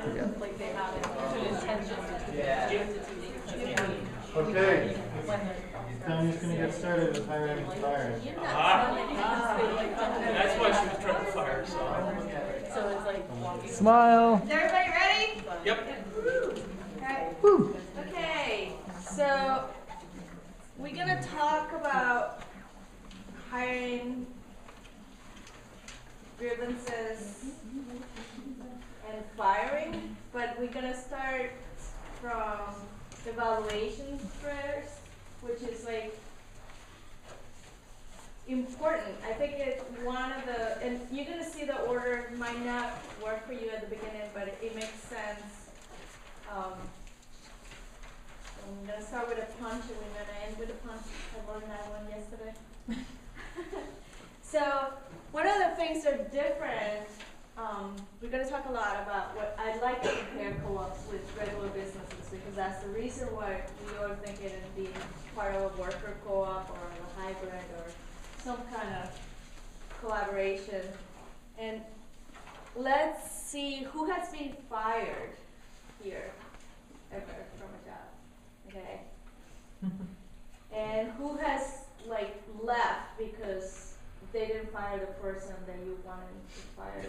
Like they have good intentions. Okay. Now I'm just going to get started with hiring and firing. That's why she was trying to fire, so it's like walking. Smile. Is everybody ready? Yep. Okay. Okay, so we're gonna talk about hiring, grievances, and firing, but we're gonna start from evaluation first, which is like important. I think it's one of the, and you're gonna see the order might not work for you at the beginning, but it makes sense. I'm gonna start with a punch and we're gonna end with a punch. I learned that one yesterday. So one of the things that are different, we're gonna talk a lot about what I'd like to compare co-ops with regular businesses, because that's the reason why we all think it would be part of a worker co-op or a hybrid or some kind of collaboration. And let's see who has been fired here ever from a job, okay? And who has like left because they didn't fire the person that you wanted to fire.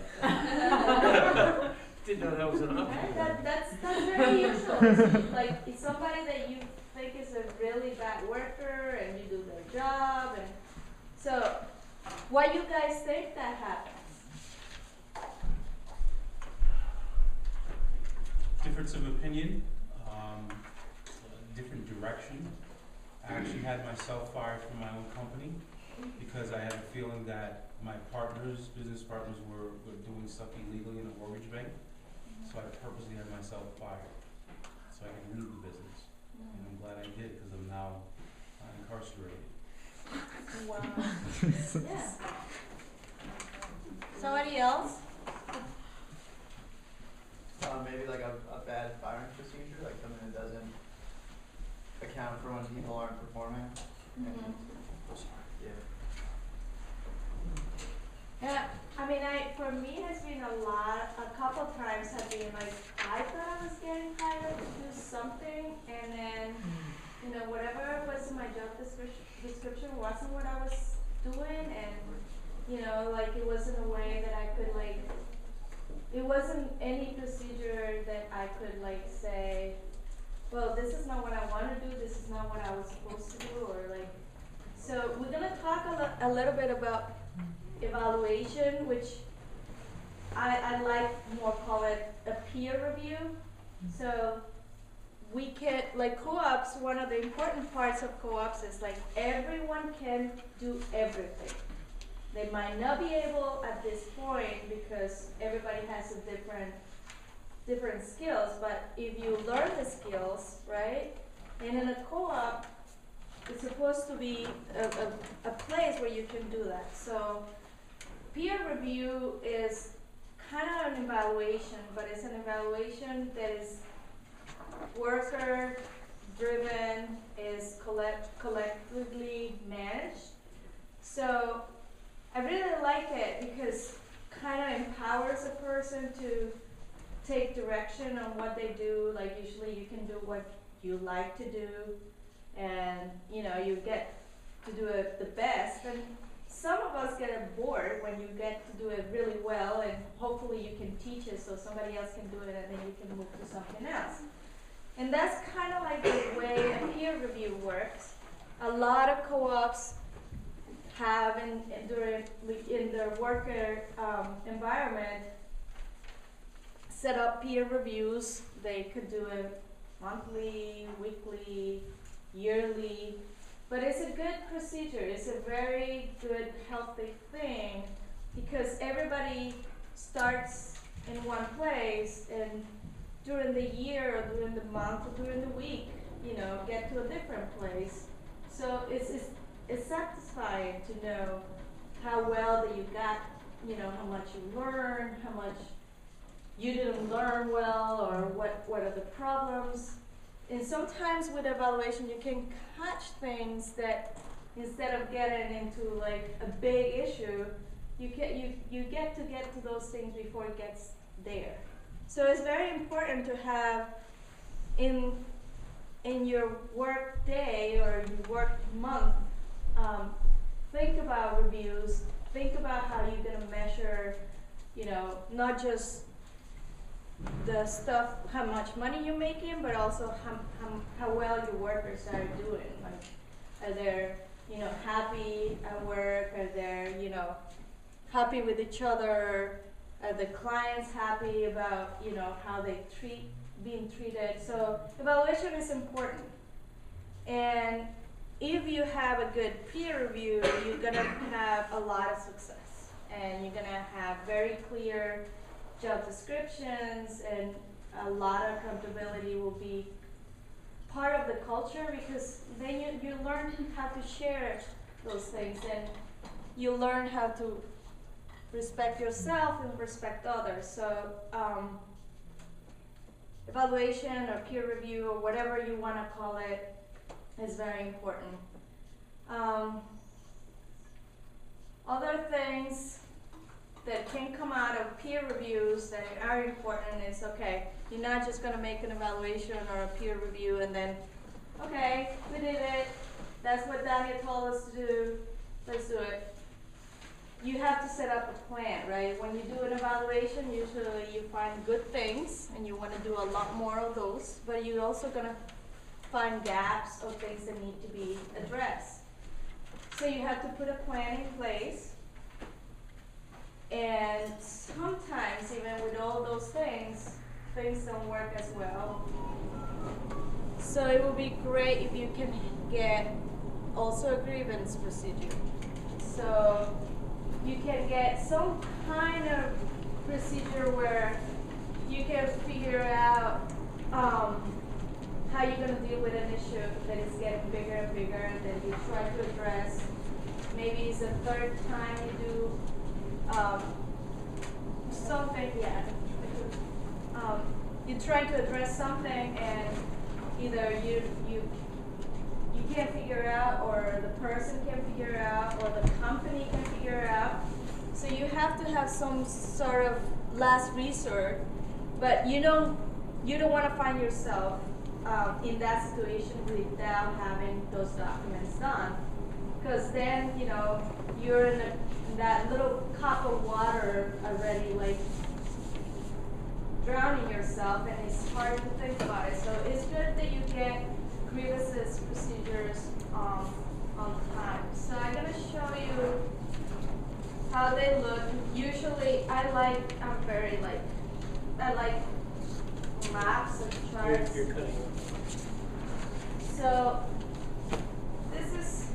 Didn't know that was an option. Right? That's very usual. Like it's somebody that you think is a really bad worker and you do their job, and so why you guys think that happens? Difference of opinion, different direction. I actually had myself fired from my own company because I had a feeling that my business partners were doing stuff illegally in a mortgage bank. So I purposely had myself fired so I could leave the business. And I'm glad I did because I'm now incarcerated. Wow. Yeah. Somebody else? Maybe like a bad firing procedure, like something that doesn't account for when people aren't performing. Yeah, I mean, for me, it has been a couple of times have been like, I thought I was getting hired to do something, and then, whatever was in my job description wasn't what I was doing, and, like it wasn't a way that I could like, it wasn't any procedure that I could like say, well, this is not what I want to do, this is not what I was supposed to do, or like, so we're going to talk a little bit about evaluation, which I like more call it a peer review. So we can, like co-ops, one of the important parts of co-ops is like everyone can do everything. They might not be able at this point because everybody has a different skills, but if you learn the skills, right, and in a co-op, it's supposed to be a place where you can do that. So peer review is kind of an evaluation, but it's an evaluation that is worker driven, is collectively managed. So I really like it because kind of empowers a person to take direction on what they do. Like usually you can do what you like to do, and you get to do it the best. And some of us get bored when you get to do it really well, and hopefully you can teach it so somebody else can do it, and then you can move to something else. And that's kind of like the way a peer review works. A lot of co-ops have in their worker environment set up peer reviews. They could do it monthly, weekly, yearly, but it's a good procedure. It's a very good, healthy thing because everybody starts in one place, and during the year or during the month or during the week, get to a different place. So it's satisfying to know how well that you got, how much you learned, how much you didn't learn well, or what are the problems. And sometimes with evaluation, you can catch things that instead of getting into like a big issue, you get to those things before it gets there. So it's very important to have in your work day or your work month, think about reviews, think about how you're gonna measure, not just the stuff, how much money you're making, but also how well your workers are doing. Like, are they, happy at work? Are they, happy with each other? Are the clients happy about, how they being treated? So evaluation is important. And if you have a good peer review, you're gonna have a lot of success. And you're gonna have very clear job descriptions, and a lot of accountability will be part of the culture, because then you learn how to share those things, and you learn how to respect yourself and respect others. So evaluation or peer review or whatever you want to call it is very important. Other things that can come out of peer reviews that are important is, okay, you're not just going to make an evaluation or a peer review and then, okay, we did it, that's what Daniel told us to do, let's do it. You have to set up a plan, right? When you do an evaluation, usually you find good things and you want to do a lot more of those, but you're also going to find gaps of things that need to be addressed. So you have to put a plan in place. And sometimes, even with all those things don't work as well. So it would be great if you can get also a grievance procedure. So you can get some kind of procedure where you can figure out how you're going to deal with an issue that is getting bigger and bigger, and then you try to address. Maybe it's the third time you do something, you try to address something, and either you can't figure out, or the person can't figure out, or the company can figure out. So you have to have some sort of last resort, but you don't want to find yourself in that situation without having those documents done, because then you're in that little cup of water already, like drowning yourself, and it's hard to think about it. So it's good that you get grievances procedures on time. So I'm going to show you how they look. Usually I like maps and charts. You're cutting. So this is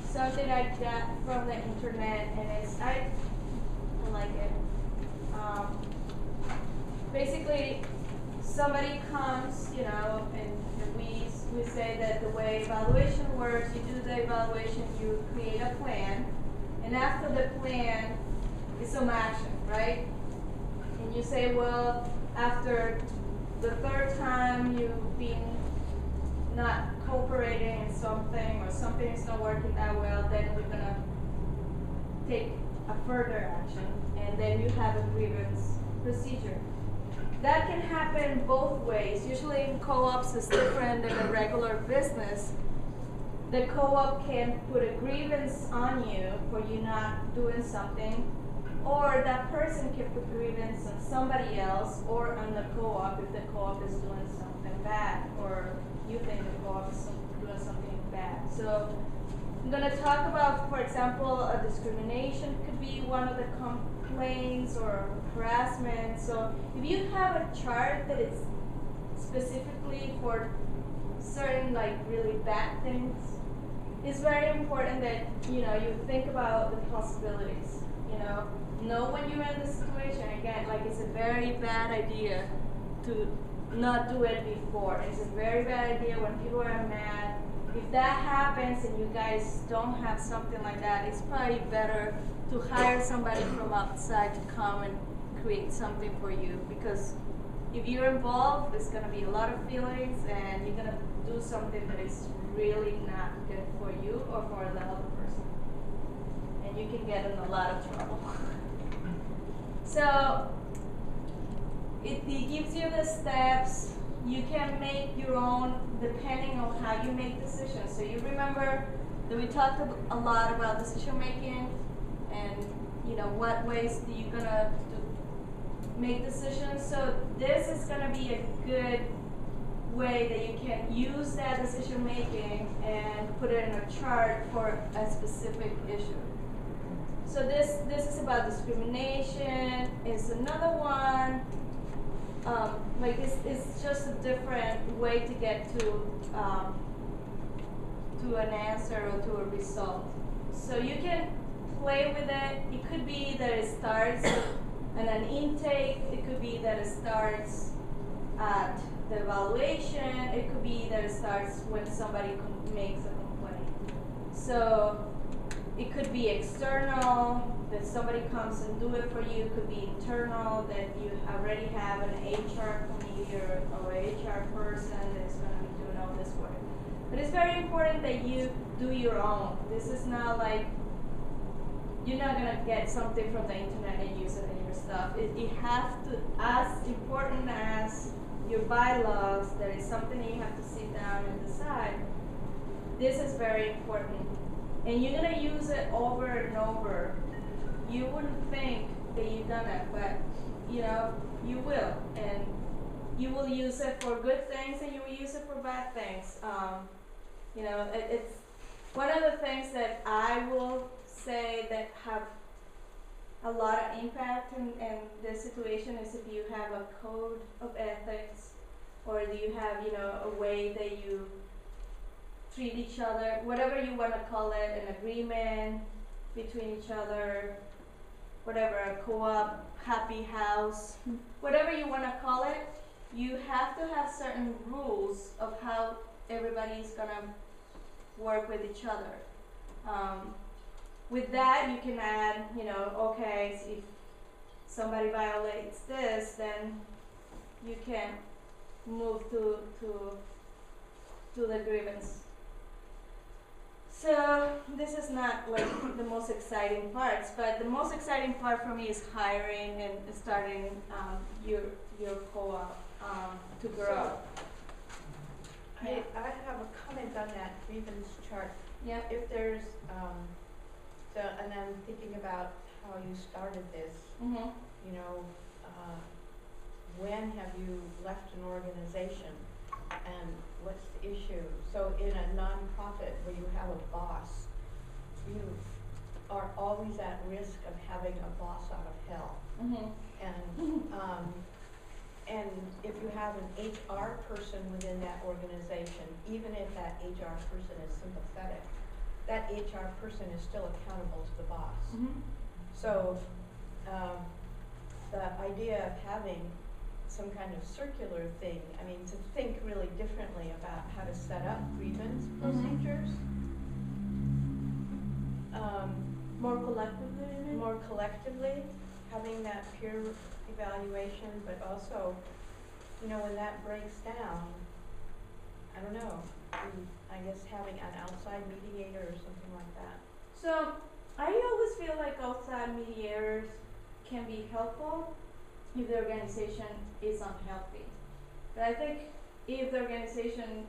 something I got from the internet, and I like it. Basically, somebody comes, and we say that the way evaluation works, you do the evaluation, you create a plan, and after the plan is some action, right? And you say, well, after the third time you've been not cooperating in something, or something is not working that well, then we're gonna take a further action, and then you have a grievance procedure. That can happen both ways. Usually in co-ops it's different than a regular business. The co-op can put a grievance on you for you not doing something, or that person can put grievance on somebody else or on the co-op if the co-op is doing something bad, or you think the co-op is doing something bad. So I'm going to talk about, for example, a discrimination could be one of the complaints, or harassment. So if you have a chart that is specifically for certain really bad things, it's very important that you think about the possibilities. Know when you're in the situation. Again, it's a very bad idea to not do it before. It's a very bad idea when people are mad. If that happens and you guys don't have something like that, it's probably better to hire somebody from outside to come and create something for you, because if you're involved, there's going to be a lot of feelings, and you're going to do something that is really not good for you or for the other person, and you can get in a lot of trouble. So it gives you the steps. You can make your own depending on how you make decisions. So you remember that we talked a lot about decision making and what ways do you gonna make decisions. So this is gonna be a good way that you can use that decision making and put it in a chart for a specific issue. So this is about discrimination. Is another one. It's just a different way to get to an answer or to a result. So you can play with it. It could be that it starts in an intake. It could be that it starts at the evaluation. It could be that it starts when somebody makes a complaint. So it could be external, that somebody comes and do it for you. It could be internal, that you already have an HR committee or HR person that's going to be doing all this work. But it's very important that you do your own. This is not like, you're not going to get something from the internet and use it in your stuff. It has to, as important as your bylaws, that is something that you have to sit down and decide. This is very important. And you're going to use it over and over. You wouldn't think that you've done it, but you will. And you will use it for good things and you will use it for bad things. It's one of the things that I will say that have a lot of impact in this situation is if you have a code of ethics, or do you have a way that you treat each other, whatever you want to call it, an agreement between each other, whatever, a co-op, happy house, whatever you want to call it, you have to have certain rules of how everybody is going to work with each other. With that, you can add, okay, so if somebody violates this, then you can move to the grievance. So this is not like the most exciting parts, but the most exciting part for me is hiring and starting your co-op to grow. I have a comment on that grievance chart. Yeah. If there's, and I'm thinking about how you started this, Mm-hmm. When have you left an organization and what's the issue? So in a nonprofit where you have a boss, you are always at risk of having a boss out of hell. Mm-hmm. And if you have an HR person within that organization, even if that HR person is sympathetic, that HR person is still accountable to the boss. Mm-hmm. So the idea of having some kind of circular thing, to think really differently about how to set up grievance procedures. More collectively? More collectively, having that peer evaluation, but also, when that breaks down, I don't know, I guess having an outside mediator or something like that. So I always feel like outside mediators can be helpful if the organization is unhealthy. But I think if the organization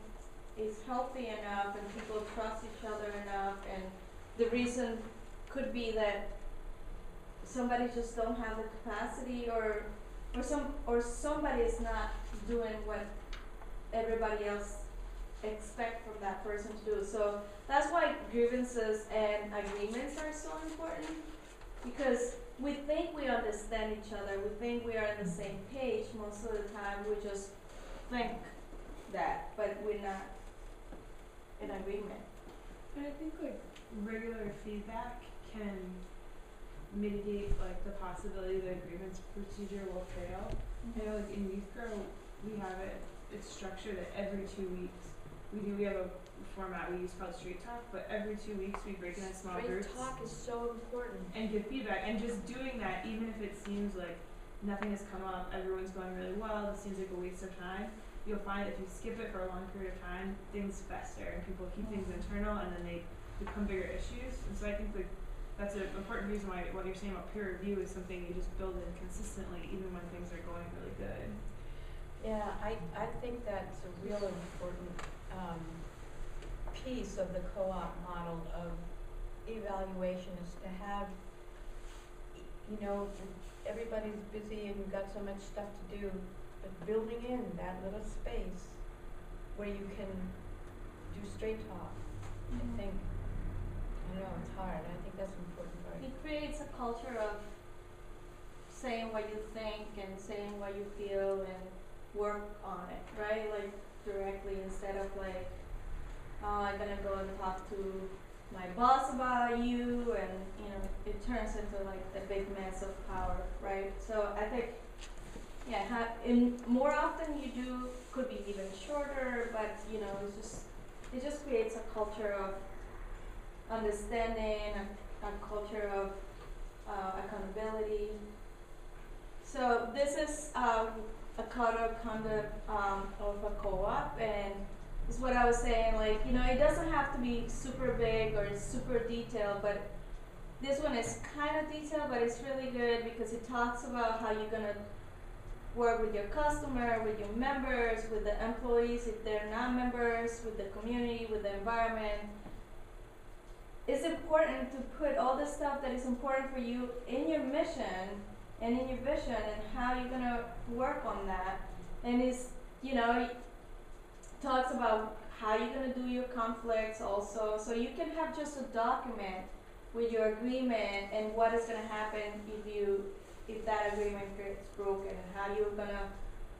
is healthy enough and people trust each other enough, and the reason could be that somebody just don't have the capacity, or somebody is not doing what everybody else expect from that person to do. So that's why grievances and agreements are so important, because we think we understand each other, we think we are on the same page. Most of the time we just think that, but we're not in agreement. And I think regular feedback can mitigate the possibility that a grievance procedure will fail. I know in Youth Grow we have it's structured that every 2 weeks we have a format we use called Street Talk, but every 2 weeks we break it in small groups. Street talk is so important. And give feedback, and just doing that, even if it seems like nothing has come up, everyone's going really well, this seems like a waste of time, you'll find if you skip it for a long period of time, things fester and people keep things internal and then they become bigger issues. And so I think that's an important reason why what you're saying about peer review is something you just build in consistently even when things are going really good. I think that's a real important, piece of the co-op model of evaluation is to have, you know, everybody's busy and you've got so much stuff to do, but building in that little space where you can do straight talk, I think, I know, it's hard, I think that's an important part. It creates a culture of saying what you think and saying what you feel and work on it, right? Like directly instead of like, oh, I'm gonna go and talk to my boss about you, and you know, it turns into like the big mess of power, right? So I think, yeah, more often you do, could be even shorter, but you know, it just creates a culture of understanding, a culture of accountability. So this is a code of conduct of a co-op, and is what I was saying, like, you know, it doesn't have to be super big or super detailed, but this one is kind of detailed, but it's really good because it talks about how you're gonna work with your customer, with your members, with the employees if they're not members, with the community, with the environment. It's important to put all the stuff that is important for you in your mission and in your vision and how you're gonna work on that. And it's, you know, it talks about how you're gonna do your conflicts also. So you can have just a document with your agreement and what is gonna happen if that agreement gets broken, and how you're gonna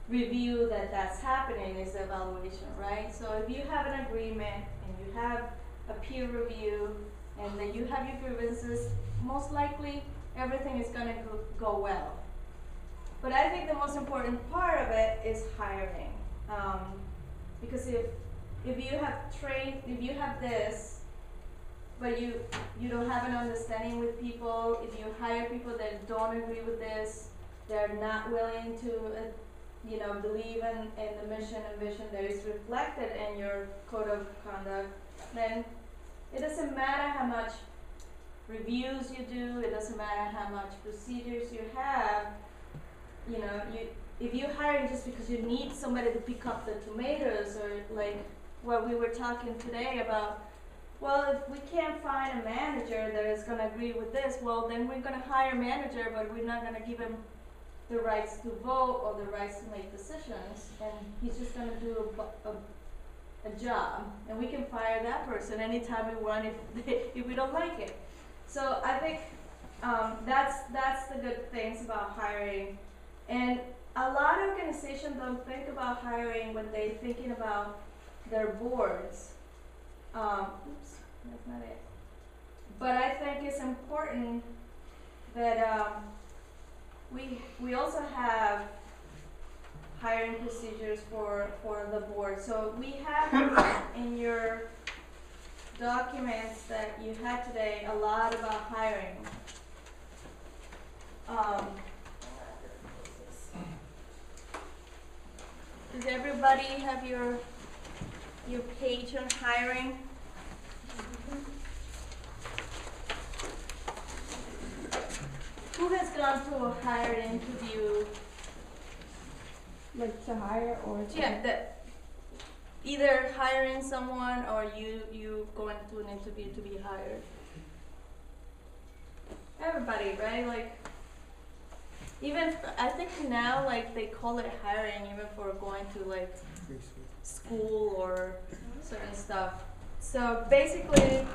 review that that's happening is the evaluation, right? So if you have an agreement and you have a peer review and then you have your grievances, most likely everything is gonna go well. But I think the most important part of it is hiring. Because if you have this, but you don't have an understanding with people, if you hire people that don't agree with this, they're not willing to, believe in the mission and vision that is reflected in your code of conduct, then it doesn't matter how much reviews you do, it doesn't matter how much procedures you have, if you're hiring just because you need somebody to pick up the tomatoes, or like what we were talking today about, well, if we can't find a manager that is going to agree with this, well, then we're going to hire a manager, but we're not going to give him the rights to vote or the rights to make decisions, and he's just going to do a job, and we can fire that person anytime we want if we don't like it. So I think that's the good things about hiring. And a lot of organizations don't think about hiring when they're thinking about their boards. Oops, that's not it. But I think it's important that we also have hiring procedures for the board. So we have in your documents that you had today a lot about hiring. Does everybody have your page on hiring? Who has gone through a hiring interview? Like to hire or to? Yeah, that either hiring someone or you going to an interview to be hired. Everybody, right? Like, even I think now, like, they call it hiring even for going to like school or certain stuff. So basically,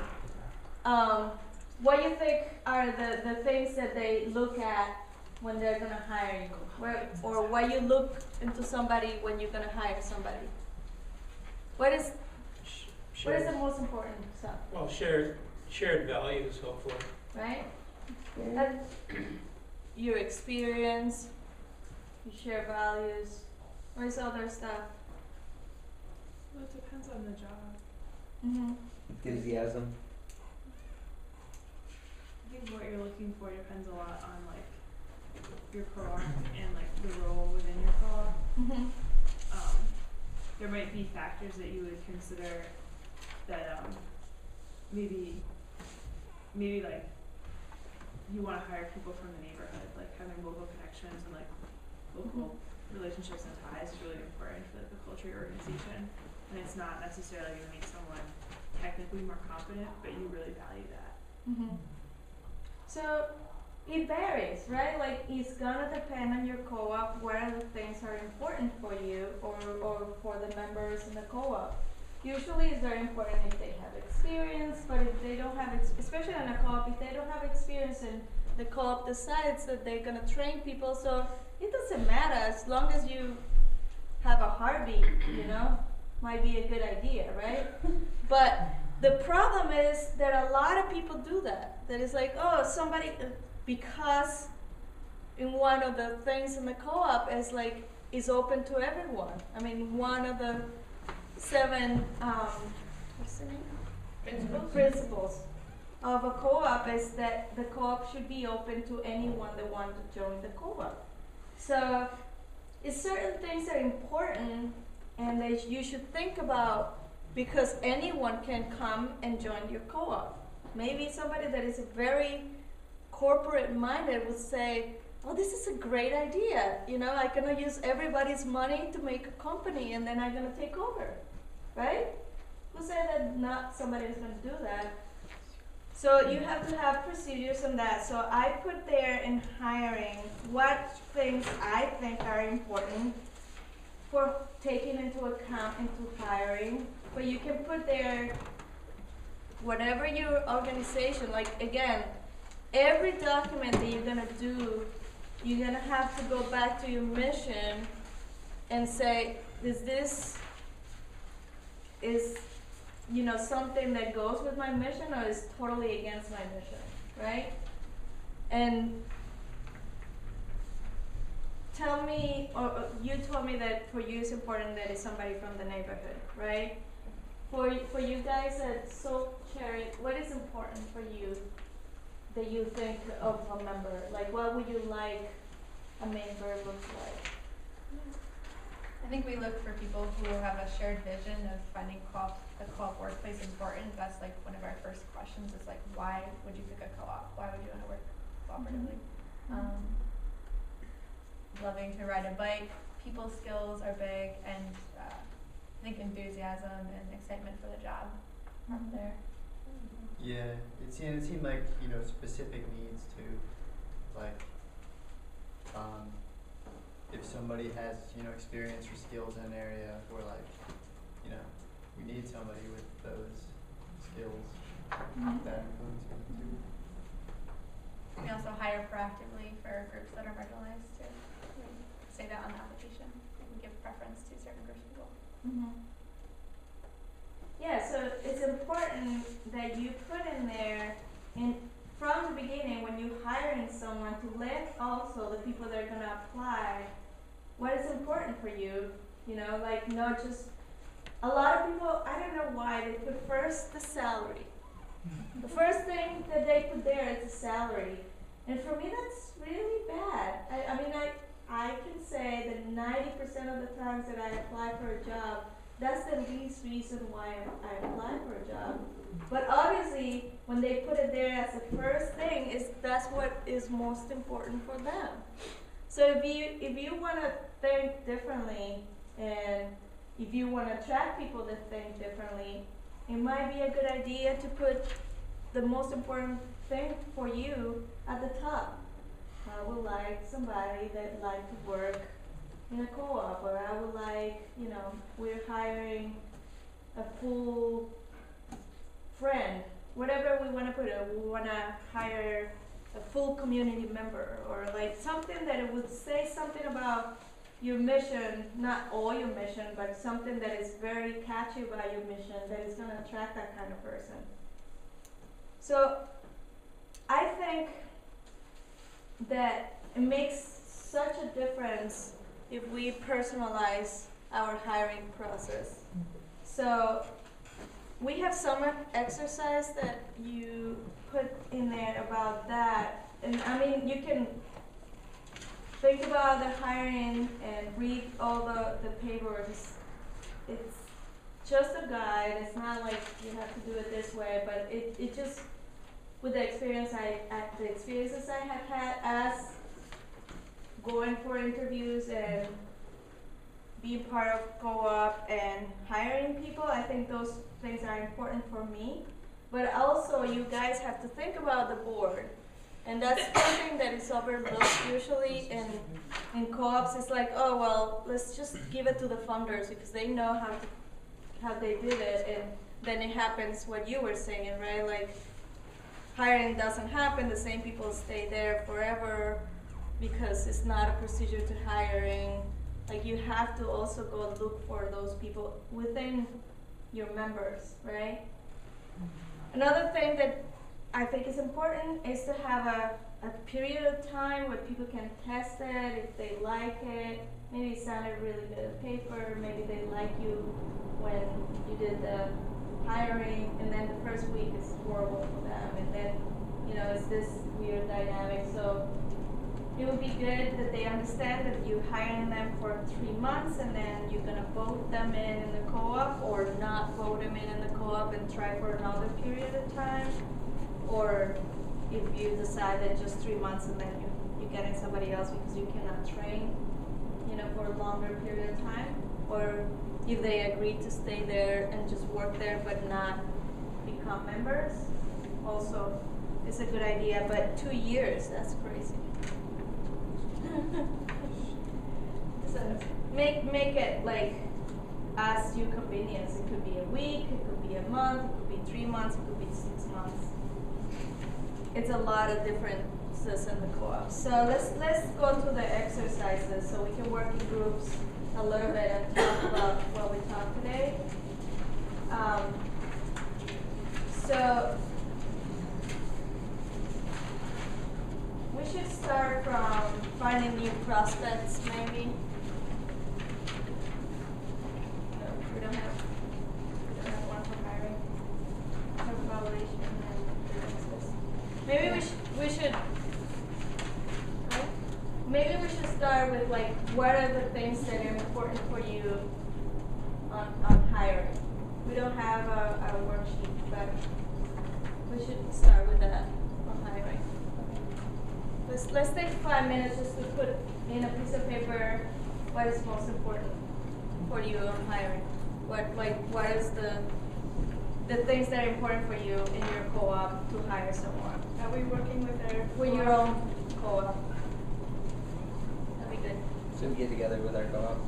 what do you think are the things that they look at when they're gonna hire you, or why you look into somebody when you're gonna hire somebody? What is the most important stuff? Well, shared values, hopefully. Right? That, your experience, you share values. What is other stuff? Well, it depends on the job. Mm-hmm. Enthusiasm. I think what you're looking for depends a lot on like your co-op and like the role within your co-op. Mm-hmm. There might be factors that you would consider that maybe like you want to hire people from the neighborhood, like having local connections and like local relationships and ties is really important. and it's not necessarily gonna make someone technically more competent, but you really value that. Mm-hmm. So it varies, right? Like it's gonna depend on your co-op what other things are important for you or for the members in the co-op. Usually it's very important if they have experience, but if they don't have, especially in a co-op, if they don't have experience and the co-op decides that they're gonna train people, so it doesn't matter as long as you have a heartbeat, you know, might be a good idea, right? But the problem is that a lot of people do that. That is like, oh, somebody, because in one of the things in the co-op is like, is open to everyone. I mean, one of the 7, what's the name? Principles of a co-op is that the co-op should be open to anyone that wants to join the co-op. So, it's certain things that are important and that you should think about because anyone can come and join your co-op. Maybe somebody that is very corporate minded would say, oh, this is a great idea. You know, I'm gonna use everybody's money to make a company and then I'm gonna take over, right? Who said that not somebody is gonna do that? So you have to have procedures on that. So I put there in hiring what things I think are important for taking into account into hiring. But you can put there whatever your organization, like again, every document that you're gonna do, you're gonna have to go back to your mission and say, is you know, something that goes with my mission or is totally against my mission, right? And tell me, or you told me that for you it's important that it's somebody from the neighborhood, right? For you guys at Soul Charity, what is important for you that you think of a member? Like, what would you like a member looks like? I think we look for people who have a shared vision of finding the co-op workplace important. That's like one of our first questions is like, why would you pick a co-op? Why would you want to work cooperatively? Loving to ride a bike. People skills are big, and I think enthusiasm and excitement for the job are there. Yeah, it seemed like, you know, specific needs too, like, if somebody has, you know, experience or skills in an area, we're like, you know, we need somebody with those skills. That includes me too. We also hire proactively for groups that are marginalized too. We say that on the application. We give preference to certain groups of people. Yeah, so it's important that you put in there, from the beginning when you're hiring someone, to let also the people that are going to apply what is important for you. You know, like not just, a lot of people, I don't know why, they put first the salary. The first thing that they put there is the salary. And for me that's really bad. I mean, I can say that 90% of the times that I apply for a job, that's the least reason why I apply for a job. But obviously, when they put it there as the first thing, that's what is most important for them. So if you want to think differently, and if you want to attract people to think differently, it might be a good idea to put the most important thing for you at the top. I would like somebody that like to work in a co-op, or I would like, you know, we're hiring a full friend, whatever we want to put it, we want to hire a full community member, or like something that it would say something about your mission, not all your mission, but something that is very catchy about your mission that is going to attract that kind of person. So I think that it makes such a difference if we personalize our hiring process. So we have some exercise that you put in there about that. And I mean, you can think about the hiring and read all the papers. It's just a guide. It's not like you have to do it this way, but it just, with the experiences I have had as going for interviews and being part of co-op and hiring people. I think those things are important for me. But also, you guys have to think about the board. And that's something that is overlooked usually in co-ops. It's like, oh, well, let's just give it to the funders because they know how they did it. And then it happens what you were saying, right? Like, hiring doesn't happen. The same people stay there forever because it's not a procedure to hiring. Like, you have to also go look for those people within your members, right? Another thing that I think is important is to have a period of time where people can test it, if they like it. Maybe it sounded really good on paper, maybe they like you when you did the hiring, and then the first week is horrible for them, and then, you know, it's this weird dynamic. So it would be good that they understand that you're hiring them for 3 months and then you're gonna vote them in the co-op, or not vote them in the co-op and try for another period of time. Or if you decide that just 3 months and then you're getting somebody else because you cannot train, you know, for a longer period of time. Or if they agree to stay there and just work there but not become members, also it's a good idea. But 2 years, that's crazy. So make it like as you convenience. It could be a week, it could be a month, it could be 3 months, it could be 6 months. It's a lot of differences in the co-op. So let's go to the exercises so we can work in groups a little bit and talk about what we talked today. So we should start from finding new prospects, maybe. No, we don't have one for hiring. We have evaluation and grievances. Maybe we should. Right? Maybe we should start with like, what are the things that are important for you on hiring? We don't have a worksheet, but we should start with that on hiring. Let's take 5 minutes just to put in a piece of paper what is most important for you on hiring. What is the things that are important for you in your co-op to hire someone? Are we working with your own co-op? That'd be good. So we get together with our co-op.